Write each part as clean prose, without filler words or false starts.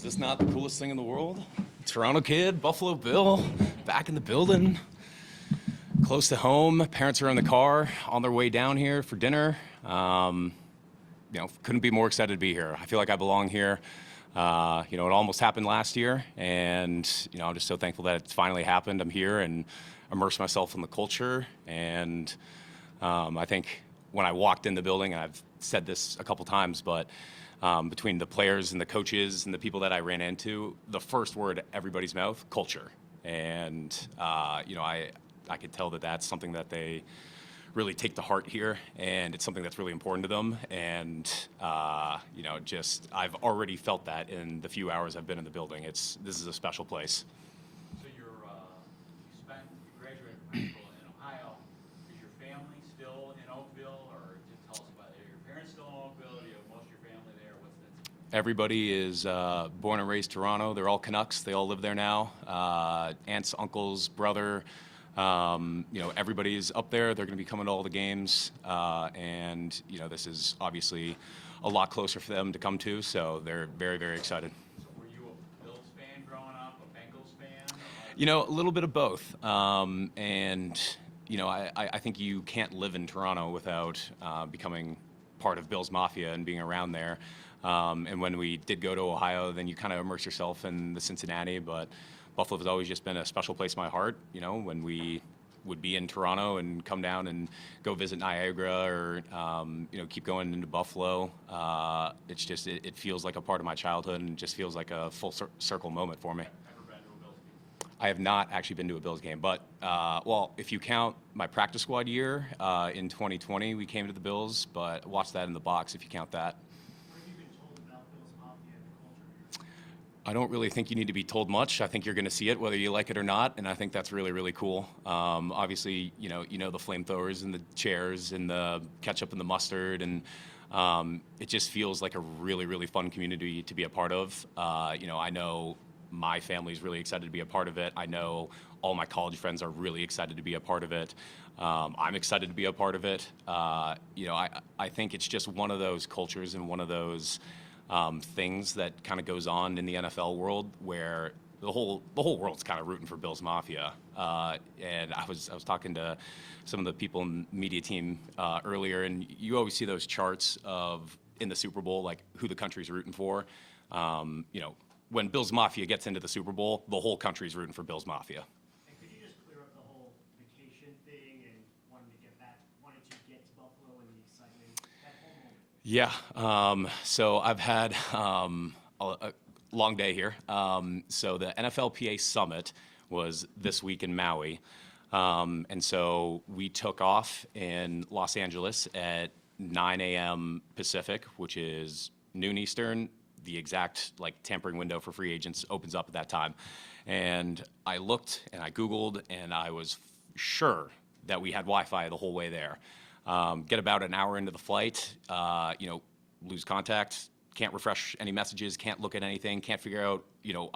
Is this not the coolest thing in the world? Toronto kid, Buffalo Bill, back in the building, close to home. Parents are in the car on their way down here for dinner. Couldn't be more excited to be here. I feel like I belong here. It almost happened last year, and I'm just so thankful that it's finally happened. I'm here and immerse myself in the culture, and I think when I walked in the building, and I've said this a couple times, but between the players and the coaches and the people that I ran into, the first word at everybody's mouth, culture. And I could tell that that's something that they really take to heart here, and it's something that's really important to them. And I've already felt that in the few hours I've been in the building. This is a special place. So you graduated from high school in Ohio. Is your family still in Oakville, or just tell us about it? Are your parents still in Oakville? Do you have most of your family there? What's that? Everybody is born and raised Toronto. They're all Canucks. They all live there now. Aunts, uncles, brother. Everybody's up there. They're going to be coming to all the games, and this is obviously a lot closer for them to come to, so they're very, very excited. So were you a Bills fan growing up, a Bengals fan? A little bit of both, I think you can't live in Toronto without becoming part of Bills Mafia and being around there. And when we did go to Ohio, then you kind of immerse yourself in the Cincinnati, but Buffalo has always just been a special place in my heart. When we would be in Toronto and come down and go visit Niagara or, keep going into Buffalo, it feels like a part of my childhood and just feels like a full circle moment for me. Ever been to a Bills game? I have not actually been to a Bills game, but, if you count my practice squad year in 2020, we came to the Bills, but watch that in the box if you count that. I don't really think you need to be told much. I think you're going to see it whether you like it or not, and I think that's really, really cool. Obviously, the flamethrowers and the chairs and the ketchup and the mustard, and it just feels like a really, really fun community to be a part of. I know my family's really excited to be a part of it. I know all my college friends are really excited to be a part of it. I'm excited to be a part of it. I think it's just one of those cultures and one of those things that kind of goes on in the NFL world where the whole world's kind of rooting for Bills Mafia. And I was talking to some of the people in the media team earlier, and you always see those charts of in the Super Bowl, like who the country's rooting for. When Bills Mafia gets into the Super Bowl, the whole country's rooting for Bills Mafia. And could you just clear up the whole vacation thing and wanting to get to Buffalo and the excitement, that whole moment? Yeah, so I've had a long day here. So the NFLPA Summit was this week in Maui. And so we took off in Los Angeles at 9 a.m. Pacific, which is noon Eastern. The exact tampering window for free agents opens up at that time. And I looked and I Googled and I was sure that we had Wi-Fi the whole way there. Get about an hour into the flight, lose contact, can't refresh any messages, can't look at anything, can't figure out,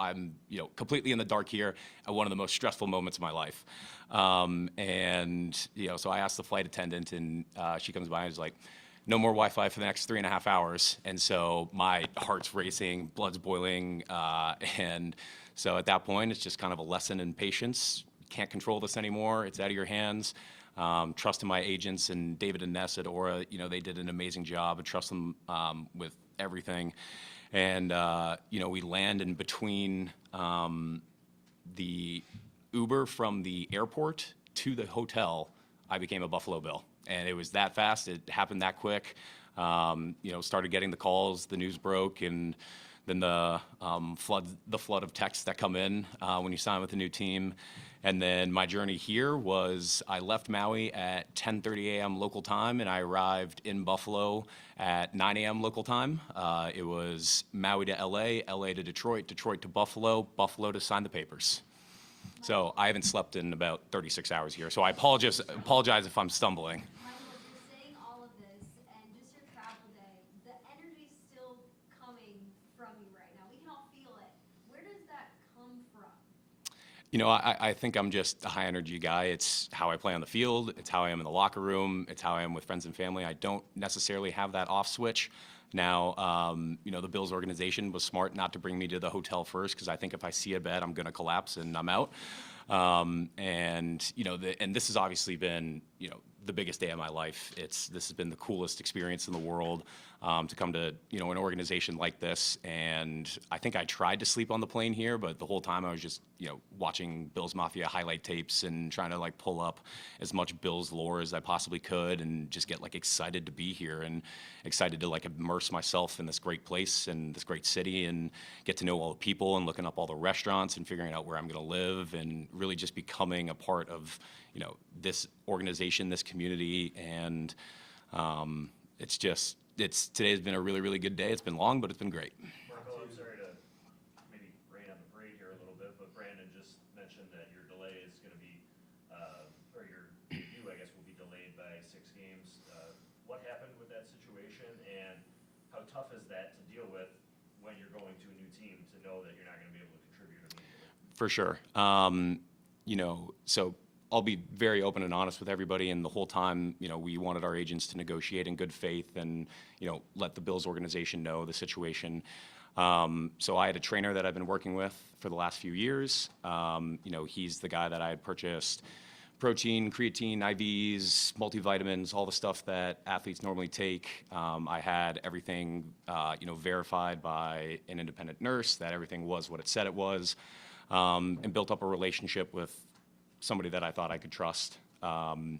I'm, completely in the dark here at one of the most stressful moments of my life. So I asked the flight attendant and she comes by and is like, no more Wi-Fi for the next 3.5 hours. And so my heart's racing, blood's boiling. And so at that point, it's just kind of a lesson in patience. Can't control this anymore. It's out of your hands. Trust in my agents and David and Ness at Aura. They did an amazing job. I trust them with everything. And, we land in between the Uber from the airport to the hotel. I became a Buffalo Bill. And it was that fast. It happened that quick. Started getting the calls. The news broke, and then the flood of texts that come in when you sign with a new team. And then my journey here was I left Maui at 10:30 a.m. local time, and I arrived in Buffalo at 9 a.m. local time. It was Maui to LA, LA to Detroit, Detroit to Buffalo, Buffalo to sign the papers. So I haven't slept in about 36 hours here. So I apologize if I'm stumbling. Michael, you're saying all of this, and just your travel day, the energy's still coming from you right now. We can all feel it. Where does that come from? I think I'm just a high energy guy. It's how I play on the field. It's how I am in the locker room. It's how I am with friends and family. I don't necessarily have that off switch. Now, the Bills organization was smart not to bring me to the hotel first, because I think if I see a bed, I'm going to collapse and I'm out. And this has obviously been, the biggest day of my life. This has been the coolest experience in the world, to come to, an organization like this. And I think I tried to sleep on the plane here, but the whole time I was just, watching Bills Mafia highlight tapes and trying to like pull up as much Bills lore as I possibly could, and just get like excited to be here and excited to like immerse myself in this great place and this great city, and get to know all the people, and looking up all the restaurants and figuring out where I'm going to live, and really just becoming a part of, this organization, this community. And today's been a really, really good day. It's been long, but it's been great. Marco, I'm sorry to maybe rain on the parade here a little bit, but Brandon just mentioned that your delay is going to be, or your debut, I guess, will be delayed by 6 games. What happened with that situation, and how tough is that to deal with when you're going to a new team, to know that you're not going to be able to contribute immediately? For sure. So I'll be very open and honest with everybody. And the whole time, we wanted our agents to negotiate in good faith and, let the Bills organization know the situation. So I had a trainer that I've been working with for the last few years. He's the guy that I had purchased protein, creatine, IVs, multivitamins, all the stuff that athletes normally take. I had everything, verified by an independent nurse, that everything was what it said it was, and built up a relationship with somebody that I thought I could trust. So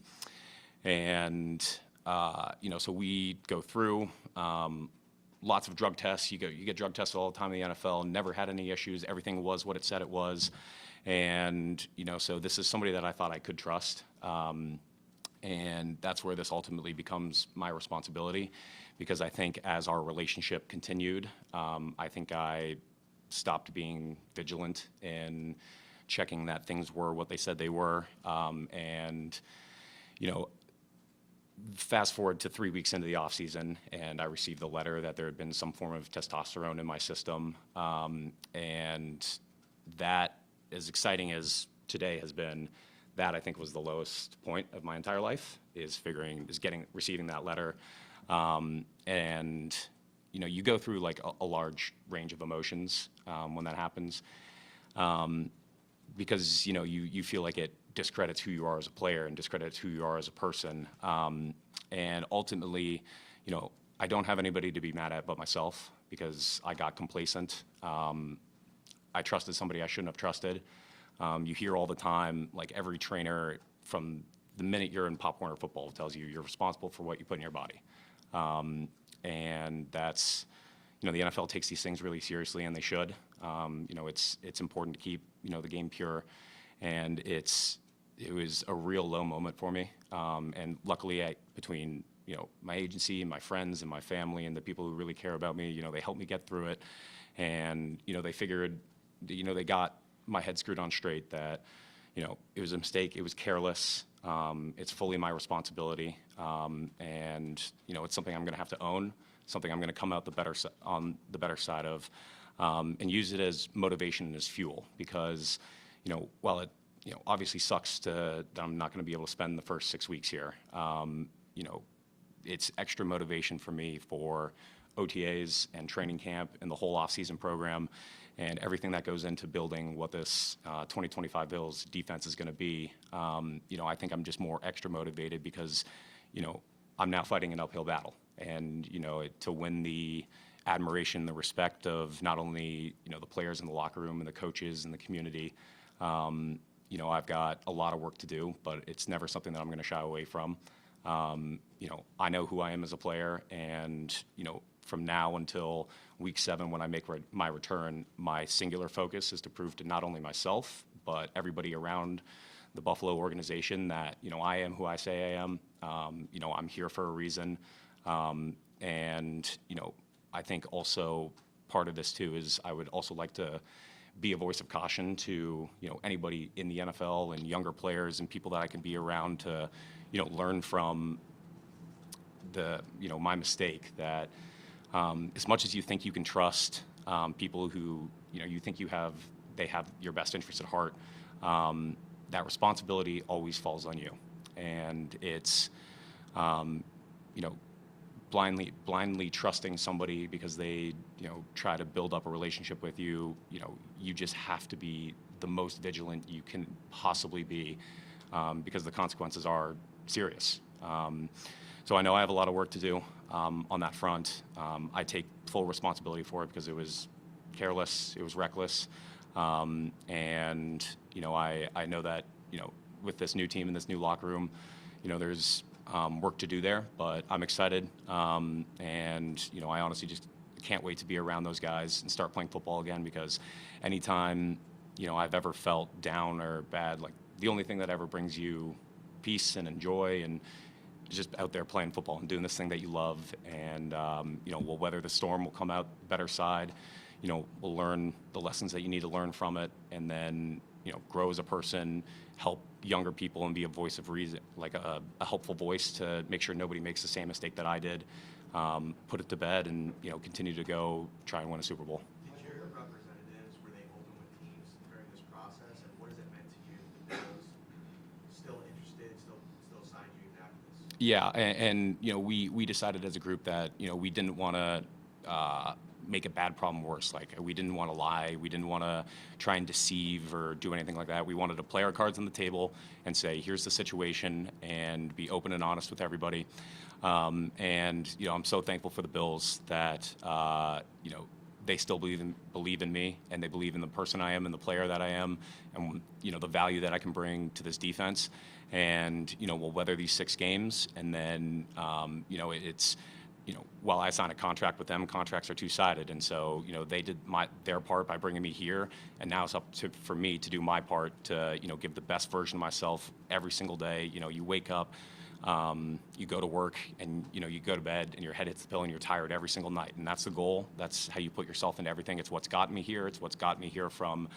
we go through lots of drug tests. You get drug tests all the time in the NFL. Never had any issues. Everything was what it said it was. And so this is somebody that I thought I could trust. And that's where this ultimately becomes my responsibility, because I think as our relationship continued, I think I stopped being vigilant in checking that things were what they said they were. Fast forward to 3 weeks into the offseason, and I received the letter that there had been some form of testosterone in my system. And that, as exciting as today has been, that I think was the lowest point of my entire life, receiving that letter. You go through like a large range of emotions when that happens. Because you feel like it discredits who you are as a player and discredits who you are as a person. And ultimately, I don't have anybody to be mad at but myself, because I got complacent. I trusted somebody I shouldn't have trusted. You hear all the time, like every trainer from the minute you're in Pop Warner football tells you you're responsible for what you put in your body. And that's, the NFL takes these things really seriously, and they should. It's important to keep, the game pure. And it was a real low moment for me. And luckily, between, my agency and my friends and my family and the people who really care about me, they helped me get through it. And, they figured, they got my head screwed on straight that, it was a mistake, it was careless, it's fully my responsibility. And, it's something I'm going to have to own, something I'm going to come out on the better side of, and use it as motivation and as fuel. Because, while it, obviously sucks that I'm not going to be able to spend the first 6 weeks here, it's extra motivation for me for OTAs and training camp and the whole off-season program and everything that goes into building what this 2025 Bills defense is going to be. I think I'm just more extra motivated because, I'm now fighting an uphill battle. And, to win the admiration, the respect of not only, the players in the locker room and the coaches and the community, I've got a lot of work to do, but it's never something that I'm going to shy away from. I know who I am as a player, and, from now until week 7, when I make my return, my singular focus is to prove to not only myself, but everybody around the Buffalo organization that, I am who I say I am. I'm here for a reason. I think also part of this too is I would also like to be a voice of caution to, anybody in the NFL and younger players and people that I can be around to, learn from my mistake, that as much as you think you can trust people who, you think they have your best interest at heart, that responsibility always falls on you. And it's, blindly trusting somebody because they, try to build up a relationship with you. You just have to be the most vigilant you can possibly be, because the consequences are serious. So I know I have a lot of work to do on that front. I take full responsibility for it because it was careless, it was reckless, and I know that with this new team and this new locker room, there's work to do there, but I'm excited, and I honestly just can't wait to be around those guys and start playing football again, because anytime I've ever felt down or bad, like the only thing that ever brings you peace and joy and just out there playing football and doing this thing that you love, and we'll weather the storm, we'll come out better side, we'll learn the lessons that you need to learn from it, and then grow as a person, help younger people, and be a voice of reason, like a helpful voice to make sure nobody makes the same mistake that I did. Put it to bed, and continue to go try and win a Super Bowl. Did your representatives, were they open with teams during this process, and what has it meant to you? The Bills still interested, still signing you even after this? Yeah, and we decided as a group that we didn't want to make a bad problem worse. Like, we didn't want to lie, we didn't want to try and deceive or do anything like that. We wanted to play our cards on the table and say, here's the situation, and be open and honest with everybody. And I'm so thankful for the Bills that they still believe in me, and they believe in the person I am and the player that I am, and the value that I can bring to this defense. And we'll weather these 6 games, and then it's while I signed a contract with them, contracts are two-sided, and so they did their part by bringing me here, and now it's up for me to do my part to give the best version of myself every single day. You wake up, you go to work, and you go to bed, and your head hits the pillow, and you're tired every single night, and that's the goal. That's how you put yourself into everything. It's what's got me here. It's what's got me here from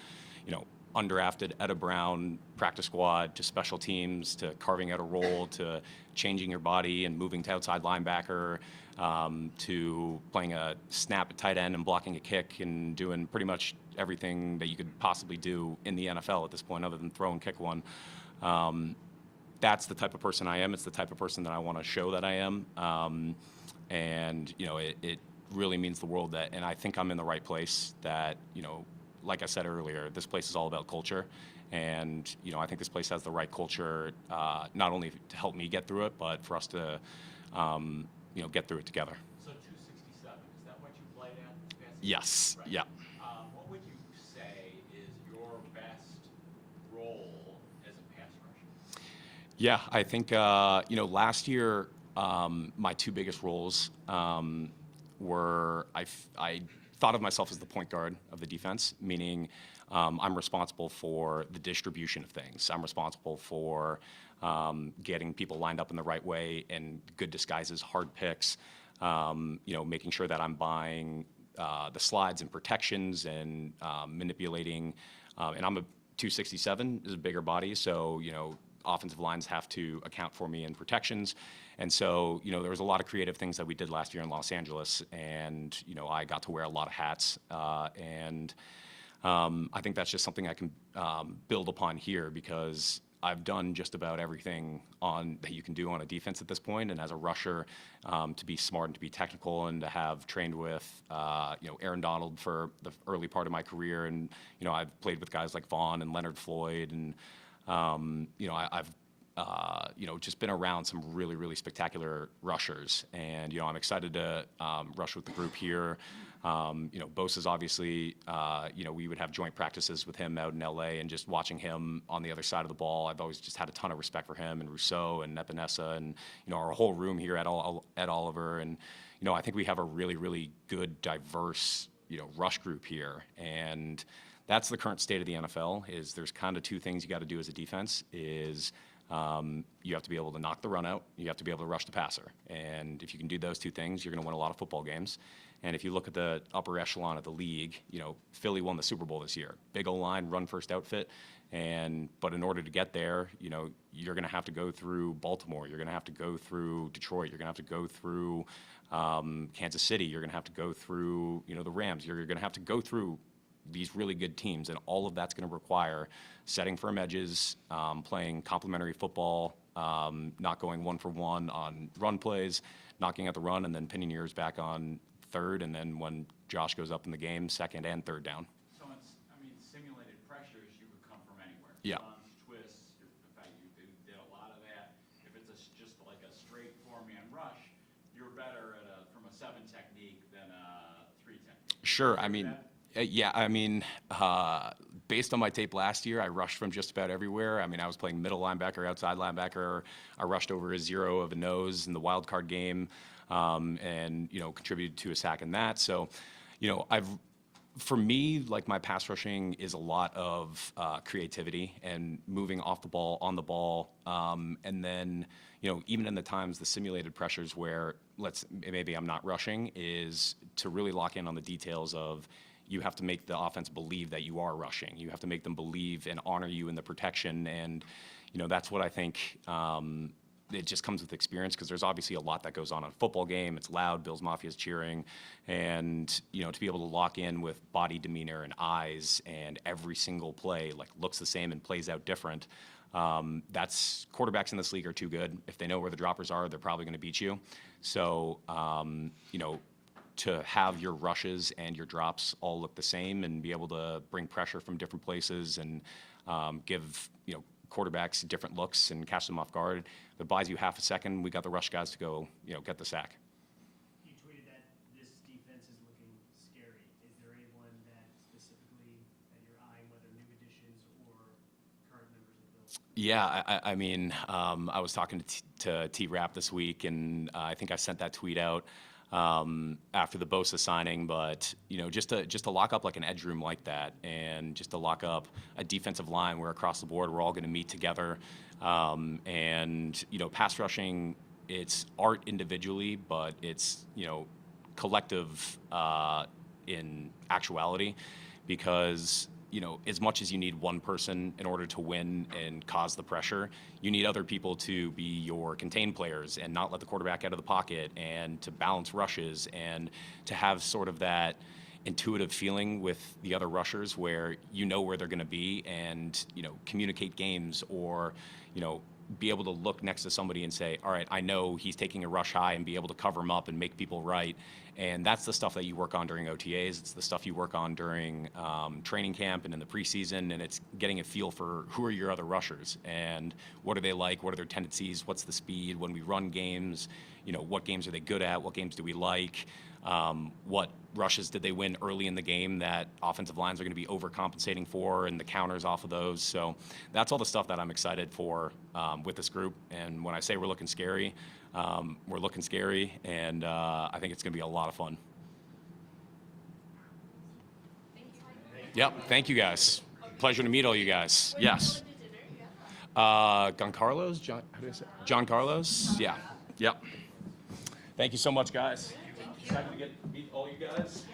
undrafted Etta Brown practice squad to special teams to carving out a role to changing your body and moving to outside linebacker, to playing a snap at tight end and blocking a kick and doing pretty much everything that you could possibly do in the NFL at this point other than throw and kick one. That's the type of person I am. It's the type of person that I want to show that I am. And it really means the world that, and I think I'm in the right place that, like I said earlier, this place is all about culture. And, I think this place has the right culture, not only to help me get through it, but for us to, get through it together. So 267, is that what you played at this past season? Yes, Right. yeah. What would you say is your best role as a pass rusher? Yeah, I think, last year, my 2 biggest roles were I thought of myself as the point guard of the defense, meaning I'm responsible for the distribution of things. I'm responsible for getting people lined up in the right way and good disguises, hard picks, making sure that I'm buying the slides and protections and manipulating. And I'm a 267, is a bigger body, so offensive lines have to account for me in protections. And so, there was a lot of creative things that we did last year in Los Angeles, and, I got to wear a lot of hats. And I think that's just something I can build upon here, because I've done just about everything that you can do on a defense at this point. And as a rusher, to be smart and to be technical and to have trained with, Aaron Donald for the early part of my career. And, I've played with guys like Vaughn and Leonard Floyd, and, I've just been around some really, really spectacular rushers. And, I'm excited to rush with the group here. Bosa's obviously, we would have joint practices with him out in LA, and just watching him on the other side of the ball, I've always just had a ton of respect for him, and Rousseau and Epinesa, and, our whole room here at Oliver. And, I think we have a really, really good, diverse, rush group here. And that's the current state of the NFL. Is there's kind of 2 things you got to do as a defense. Is you have to be able to knock the run out. You have to be able to rush the passer. And if you can do those 2 things, you're going to win a lot of football games. And if you look at the upper echelon of the league, Philly won the Super Bowl this year. Big O-line, run-first outfit. But in order to get there, you're going to have to go through Baltimore. You're going to have to go through Detroit. You're going to have to go through Kansas City. You're going to have to go through, the Rams. You're going to have to go through these really good teams, and all of that's going to require setting firm edges, playing complementary football, not going 1-for-1 on run plays, knocking out the run and then pinning yours back on third, and then when Josh goes up in the game, second and third down. So I mean, simulated pressures, you could come from anywhere. Yeah. Runs, twists, in fact, you did a lot of that. If it's just like a straight four-man rush, you're better from a 7 technique than a 3 technique. Sure. I Agree mean, with that? yeah, I mean, based on my tape last year, I rushed from just about everywhere. I mean, I was playing middle linebacker, outside linebacker. I rushed over a 0 of a nose in the wild card game, and, contributed to a sack in that. So, for me, like, my pass rushing is a lot of creativity and moving off the ball, on the ball, and then, even in the times, the simulated pressures where maybe I'm not rushing, is to really lock in on the details of, you have to make the offense believe that you are rushing. You have to make them believe and honor you in the protection, and that's what I think. It just comes with experience, because there's obviously a lot that goes on a football game. It's loud, Bills Mafia is cheering, and to be able to lock in with body demeanor and eyes, and every single play looks the same and plays out different. That's quarterbacks in this league are too good. If they know where the droppers are, they're probably going to beat you. So to have your rushes and your drops all look the same and be able to bring pressure from different places and give quarterbacks different looks and catch them off guard, that buys you half a second. We got the rush guys to go get the sack. You tweeted that this defense is looking scary. Is there anyone that specifically that you're eyeing, whether new additions or current members of the Bills? Yeah, I mean, I was talking to T-Rap this week, and I think I sent that tweet out after the Bosa signing, but just to lock up like an edge room like that, and just to lock up a defensive line where across the board we're all going to meet together, and pass rushing, it's art individually, but it's collective in actuality, because as much as you need one person in order to win and cause the pressure, you need other people to be your contained players and not let the quarterback out of the pocket, and to balance rushes, and to have sort of that intuitive feeling with the other rushers where where they're going to be, and communicate games, or be able to look next to somebody and say, all right, I know he's taking a rush high, and be able to cover him up and make people right. And that's the stuff that you work on during OTAs. It's the stuff you work on during training camp and in the preseason, and it's getting a feel for who are your other rushers and what are they like, what are their tendencies, what's the speed when we run games, what games are they good at, what games do we like, what rushes did they win early in the game that offensive lines are going to be overcompensating for, and the counters off of those. So that's all the stuff that I'm excited for with this group. And when I say we're looking scary, we're looking scary, and I think it's going to be a lot of fun. Yep, thank you guys. Pleasure to meet all you guys. Yes. Giancarlo's? How do I say? John Carlos? Yeah. Yep. Thank you so much, guys. Excited to meet all you guys.